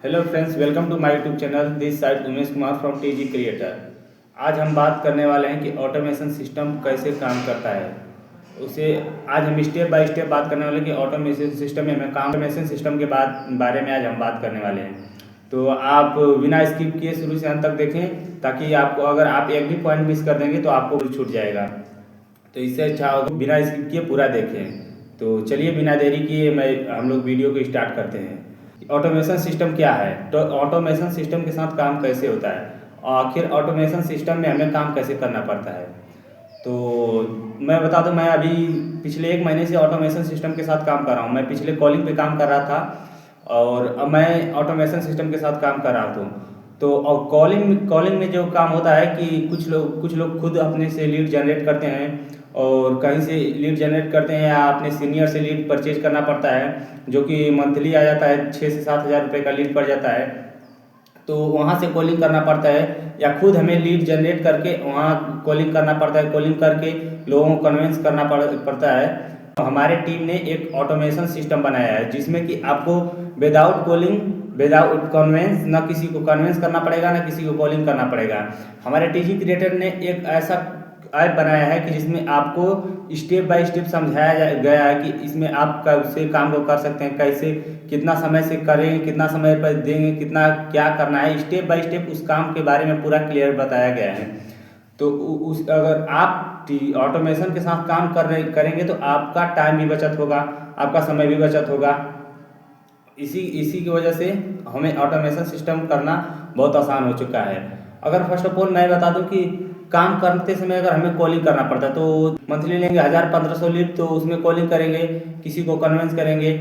Hello friends, welcome to my YouTube channel. This side Umesh Kumar from TG creator. आज हम बात करने वाले हैं कि ऑटोमेशन सिस्टम कैसे काम करता है। उसे आज हम स्टेप बाय स्टेप बात करने वाले हैं कि ऑटोमेशन सिस्टम में हमें काम ऑटोमेशन सिस्टम के बारे में आज हम बात करने वाले हैं। तो आप बिना स्किप किए शुरू से अंत तक देखें, ताकि आपको अगर आप एक भी पॉइंट मिस कर देंगे तो आपको छूट जाएगा। तो इससे अच्छा होगा बिना स्किप किए पूरा देखें। तो चलिए बिना देरी किए हम लोग वीडियो को स्टार्ट करते हैं। ऑटोमेशन सिस्टम क्या है, तो ऑटोमेशन सिस्टम के साथ काम कैसे होता है, आखिर ऑटोमेशन सिस्टम में हमें काम कैसे करना पड़ता है। तो मैं बता दूं, मैं अभी पिछले 1 महीने से ऑटोमेशन सिस्टम के साथ काम कर रहा हूं। मैं पिछले कॉलिंग पे काम कर रहा था और अब मैं ऑटोमेशन सिस्टम के साथ काम कर रहा हूँ। तो और कॉलिंग में जो काम होता है कि कुछ लोग खुद अपने से लीड जनरेट करते हैं और कहीं से लीड जनरेट करते हैं या अपने सीनियर से लीड परचेज करना पड़ता है, जो कि मंथली आ जाता है 6 से 7 हज़ार रुपये का लीड पड़ जाता है। तो वहाँ से कॉलिंग करना पड़ता है या खुद हमें लीड जनरेट करके वहाँ कॉलिंग करना पड़ता है। कॉलिंग करके लोगों को कन्विंस करना पड़ता है। तो हमारे टीम ने एक ऑटोमेशन सिस्टम बनाया है जिसमें कि आपको विदाउट कॉलिंग विदाउट कन्वेंस, ना किसी को कन्वेंस करना पड़ेगा ना किसी को कॉलिंग करना पड़ेगा। हमारे टीजी क्रिएटर ने एक ऐसा ऐप बनाया है कि जिसमें आपको स्टेप बाय स्टेप समझाया गया है कि इसमें आप कैसे काम को कर सकते हैं, कैसे कितना समय से करेंगे, कितना समय पर देंगे, कितना क्या करना है। स्टेप बाय स्टेप उस काम के बारे में पूरा क्लियर बताया गया है। तो उस अगर आप ऑटोमेशन के साथ काम करेंगे तो आपका टाइम भी बचत होगा, आपका समय भी बचत होगा। इसी की वजह से हमें ऑटोमेशन सिस्टम करना बहुत आसान हो चुका है। अगर फर्स्ट ऑफ ऑल मैं बता दूं कि काम करते समय अगर हमें कॉलिंग करना पड़ता है तो मंथली लेंगे 1000-1500 लीड, तो उसमें कॉलिंग करेंगे, किसी को कन्विंस करेंगे।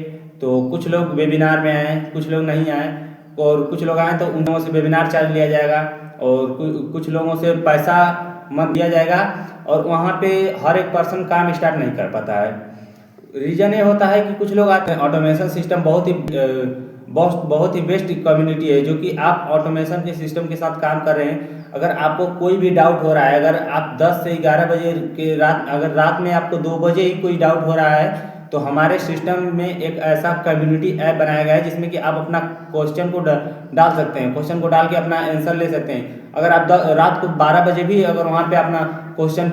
तो कुछ लोग वेबिनार में आए, कुछ लोग नहीं आए, और कुछ लोग आए तो उन लोगों से वेबिनार चार्ज लिया जाएगा और कुछ लोगों से पैसा मत दिया जाएगा। और वहाँ पे हर एक पर्सन काम स्टार्ट नहीं कर पाता है। रीज़न ये होता है कि कुछ लोग आते हैं। ऑटोमेशन सिस्टम बहुत ही बेस्ट कम्युनिटी है, जो कि आप ऑटोमेशन के सिस्टम के साथ काम कर रहे हैं। अगर आपको कोई भी डाउट हो रहा है, अगर आप 10 से 11 बजे के अगर रात में आपको 2 बजे ही कोई डाउट हो रहा है, तो हमारे सिस्टम में एक ऐसा कम्युनिटी ऐप बनाया गया है जिसमें कि आप अपना क्वेश्चन को डाल सकते हैं। क्वेश्चन को डाल के अपना आंसर ले सकते हैं। अगर आप रात को 12 बजे भी अगर वहाँ पे अपना क्वेश्चन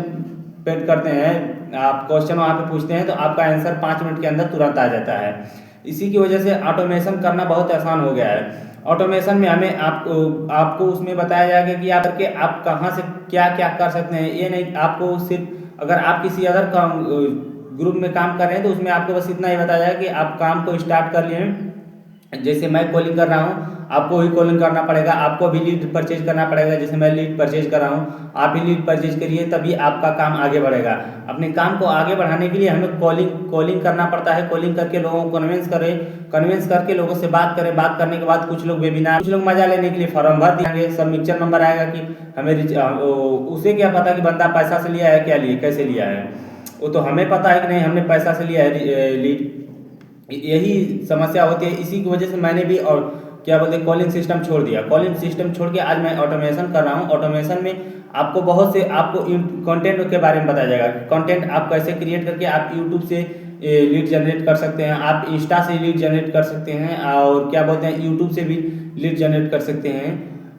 पेड करते हैं, आप क्वेश्चन वहाँ पे पूछते हैं, तो आपका आंसर 5 मिनट के अंदर तुरंत आ जाता है। इसी की वजह से ऑटोमेशन करना बहुत आसान हो गया है। ऑटोमेशन में हमें आपको उसमें बताया जाएगा कि आप कहाँ से क्या क्या कर सकते हैं। ये नहीं आपको सिर्फ अगर आप किसी अदर काम ग्रुप में काम कर रहे हैं तो उसमें आपको बस इतना ही बताया जाएगा कि आप काम को स्टार्ट कर लिए। जैसे मैं कॉलिंग कर रहा हूँ, आपको भी कॉलिंग करना पड़ेगा, आपको भी लीड परचेज करना पड़ेगा। जैसे मैं लीड परचेज कर रहा हूँ, आप भी लीड परचेज करिए, तभी आपका काम आगे बढ़ेगा। अपने काम को आगे बढ़ाने के लिए हमें कॉलिंग करना पड़ता है। कॉलिंग करके लोगों को कन्विंस करके लोगों से बात करें। बात करने के बाद कुछ लोग वेबिनार, कुछ लोग मजा लेने के लिए फॉर्म भर देंगे। सब मिक्सचर नंबर आएगा कि हमें उसे क्या पता कि बंदा पैसा से लिया है, क्या लिए, कैसे लिया है। वो तो हमें पता है कि नहीं हमने पैसा से लिया है लीड। यही समस्या होती है। इसी की वजह से मैंने भी और क्या बोलते हैं कॉलिंग सिस्टम छोड़ दिया। कॉलिंग सिस्टम छोड़ के आज मैं ऑटोमेशन कर रहा हूँ। ऑटोमेशन में आपको बहुत से आपको कंटेंट के बारे में बताया जाएगा। कंटेंट आप कैसे क्रिएट करके आप यूट्यूब से लीड जनरेट कर सकते हैं, आप इंस्टा से लीड जनरेट कर सकते हैं, और क्या बोलते हैं यूट्यूब से भी लीड जनरेट कर सकते हैं,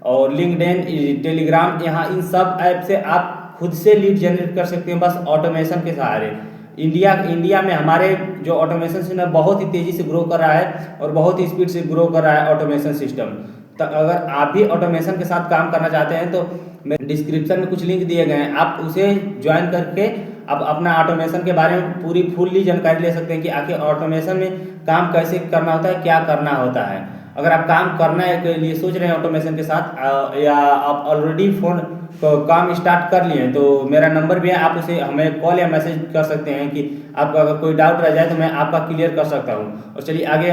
और लिंक्डइन, टेलीग्राम, यहाँ इन सब ऐप से आप खुद से लीड जनरेट कर सकते हैं, बस ऑटोमेशन के सहारे। इंडिया में हमारे जो ऑटोमेशन सिस्टम बहुत ही तेज़ी से ग्रो कर रहा है और बहुत ही स्पीड से ग्रो कर रहा है ऑटोमेशन सिस्टम। तो अगर आप भी ऑटोमेशन के साथ काम करना चाहते हैं तो मेरे डिस्क्रिप्शन में कुछ लिंक दिए गए हैं, आप उसे ज्वाइन करके आप अपना ऑटोमेशन के बारे में पूरी फुल्ली जानकारी ले सकते हैं कि आखिर ऑटोमेशन में काम कैसे करना होता है, क्या करना होता है। अगर आप काम करना के लिए सोच रहे हैं ऑटोमेशन के साथ, या आप ऑलरेडी काम स्टार्ट कर लिए हैं, तो मेरा नंबर भी है, आप उसे हमें कॉल या मैसेज कर सकते हैं कि आपका अगर कोई डाउट रह जाए तो मैं आपका क्लियर कर सकता हूँ। और चलिए आगे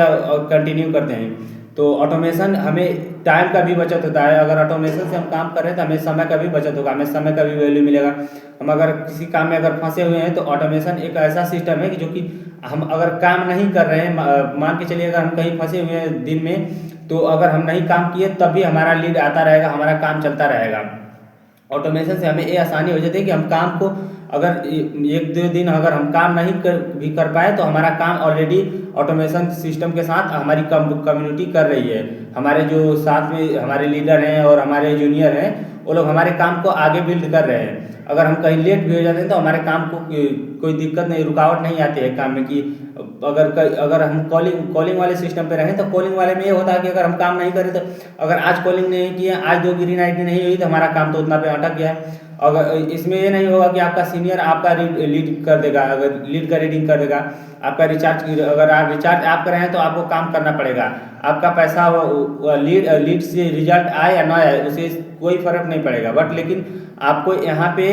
कंटिन्यू करते हैं। तो ऑटोमेशन हमें टाइम का भी बचत होता है। अगर ऑटोमेशन से हम काम कर रहे हैं तो हमें समय का भी बचत होगा, हमें समय का भी वैल्यू मिलेगा। हम अगर किसी काम में अगर फंसे हुए हैं तो ऑटोमेशन एक ऐसा सिस्टम है कि जो कि हम अगर काम नहीं कर रहे हैं, मान के चलिए अगर हम कहीं फंसे हुए हैं दिन में, तो अगर हम नहीं काम किए तब भी हमारा लीड आता रहेगा, हमारा काम चलता रहेगा। ऑटोमेशन से हमें ये आसानी हो जाती है कि हम काम को अगर 1-2 दिन अगर हम काम नहीं कर पाए तो हमारा काम ऑलरेडी ऑटोमेशन सिस्टम के साथ हमारी कम्युनिटी कर रही है। हमारे जो साथ में हमारे लीडर हैं और हमारे जूनियर हैं, वो लोग हमारे काम को आगे बिल्ड कर रहे हैं। अगर हम कहीं लेट भी हो जाते हैं तो हमारे काम को कोई दिक्कत नहीं, रुकावट नहीं आती है काम में। कि अगर हम कॉलिंग वाले सिस्टम पे रहें तो कॉलिंग वाले में ये होता है कि अगर हम काम नहीं करें तो अगर आज कॉलिंग नहीं किए, आज 2 ग्रीन आइडी नहीं हुई तो हमारा काम तो उतना पे अटक गया है। अगर इसमें ये नहीं होगा कि आपका सीनियर आपका लीड कर देगा, अगर लीड का रीडिंग कर देगा। आपका रिचार्ज, अगर आप रिचार्ज आप कर रहे हैं तो आपको काम करना पड़ेगा। आपका पैसा लीड से रिजल्ट आए या ना आए उसे कोई फर्क नहीं पड़ेगा। बट लेकिन आपको यहाँ पे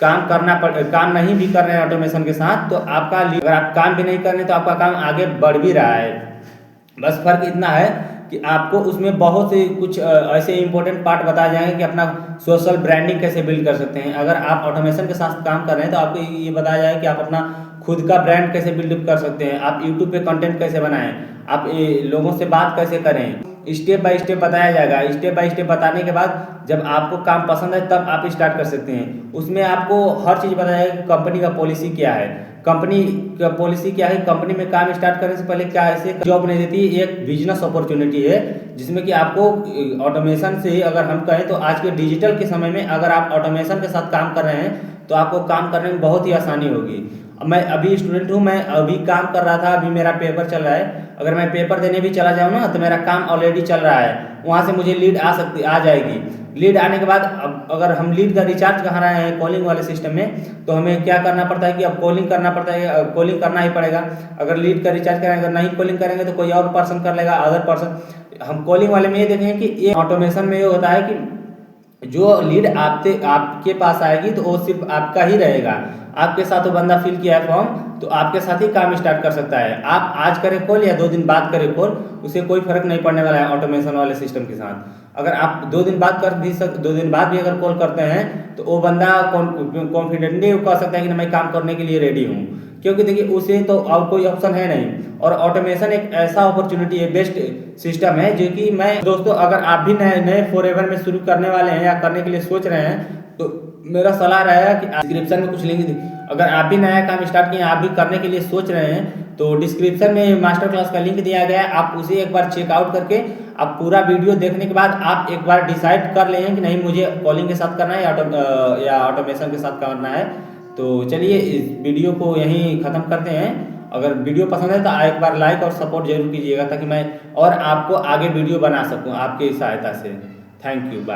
काम नहीं भी कर रहे हैं ऑटोमेशन के साथ तो आपका अगर आप काम भी नहीं कर रहे तो आपका काम आगे बढ़ भी रहा है। बस फर्क इतना है कि आपको उसमें बहुत से कुछ ऐसे इंपॉर्टेंट पार्ट बताए जाएंगे कि अपना सोशल ब्रांडिंग कैसे बिल्ड कर सकते हैं। अगर आप ऑटोमेशन के साथ काम कर रहे हैं तो आपको ये बताया जाएगा कि आप अपना खुद का ब्रांड कैसे बिल्डअप कर सकते हैं, आप यूट्यूब पे कंटेंट कैसे बनाएं, आप लोगों से बात कैसे करें। स्टेप बाय स्टेप बताया जाएगा। स्टेप बाय स्टेप बताने के बाद जब आपको काम पसंद है तब आप स्टार्ट कर सकते हैं। उसमें आपको हर चीज़ बताया जाएगा कि कंपनी का पॉलिसी क्या है, कंपनी का पॉलिसी क्या है, कंपनी में काम स्टार्ट करने से पहले क्या ऐसे जॉब नहीं देती। एक बिजनेस अपॉर्चुनिटी है जिसमें कि आपको ऑटोमेशन से, अगर हम कहें तो आज के डिजिटल के समय में अगर आप ऑटोमेशन के साथ काम कर रहे हैं तो आपको काम करने में बहुत ही आसानी होगी। मैं अभी स्टूडेंट हूँ, मैं अभी काम कर रहा था, अभी मेरा पेपर चल रहा है। अगर मैं पेपर देने भी चला जाऊँ ना तो मेरा काम ऑलरेडी चल रहा है, वहाँ से मुझे लीड आ जाएगी। लीड आने के बाद अब अगर हम लीड का रिचार्ज करा रहे हैं कॉलिंग वाले सिस्टम में तो हमें क्या करना पड़ता है कि अब कॉलिंग करना पड़ता है, कॉलिंग करना ही पड़ेगा। अगर लीड का रिचार्ज करेंगे, अगर नहीं कॉलिंग करेंगे तो कोई और पर्सन कर लेगा, अदर पर्सन। हम कॉलिंग वाले में ये देखेंगे कि ये ऑटोमेशन में ये होता है कि जो लीड आपके पास आएगी तो वो सिर्फ आपका ही रहेगा। आपके साथ वो बंदा फिल किया है फॉर्म तो आपके साथ ही काम स्टार्ट कर सकता है। आप आज करें कॉल या 2 दिन बाद करें कॉल, उसे कोई फर्क नहीं पड़ने वाला है ऑटोमेशन वाले सिस्टम के साथ। अगर आप 2 दिन बाद 2 दिन बाद भी अगर कॉल करते हैं तो वो बंदा कॉन्फिडेंटली कह सकता है कि मैं काम करने के लिए रेडी हूँ, क्योंकि देखिए उसे तो और कोई ऑप्शन है नहीं। और ऑटोमेशन एक ऐसा अपॉर्चुनिटी है, बेस्ट सिस्टम है जो कि मैं दोस्तों, अगर आप भी नए फॉरएवर में शुरू करने वाले हैं या करने के लिए सोच रहे हैं तो मेरा सलाह रहेगा कि डिस्क्रिप्शन में कुछ लिंक, अगर आप भी नया काम स्टार्ट किए, आप भी करने के लिए सोच रहे हैं तो डिस्क्रिप्शन में मास्टर क्लास का लिंक दिया गया है। आप उसे एक बार चेकआउट करके आप पूरा वीडियो देखने के बाद आप एक बार डिसाइड कर लें कि नहीं मुझे कॉलिंग के साथ करना है या ऑटोमेशन के साथ करना है। तो चलिए इस वीडियो को यहीं ख़त्म करते हैं। अगर वीडियो पसंद है तो एक बार लाइक और सपोर्ट जरूर कीजिएगा ताकि मैं और आपको आगे वीडियो बना सकूं आपकी सहायता से। Thank you, bye.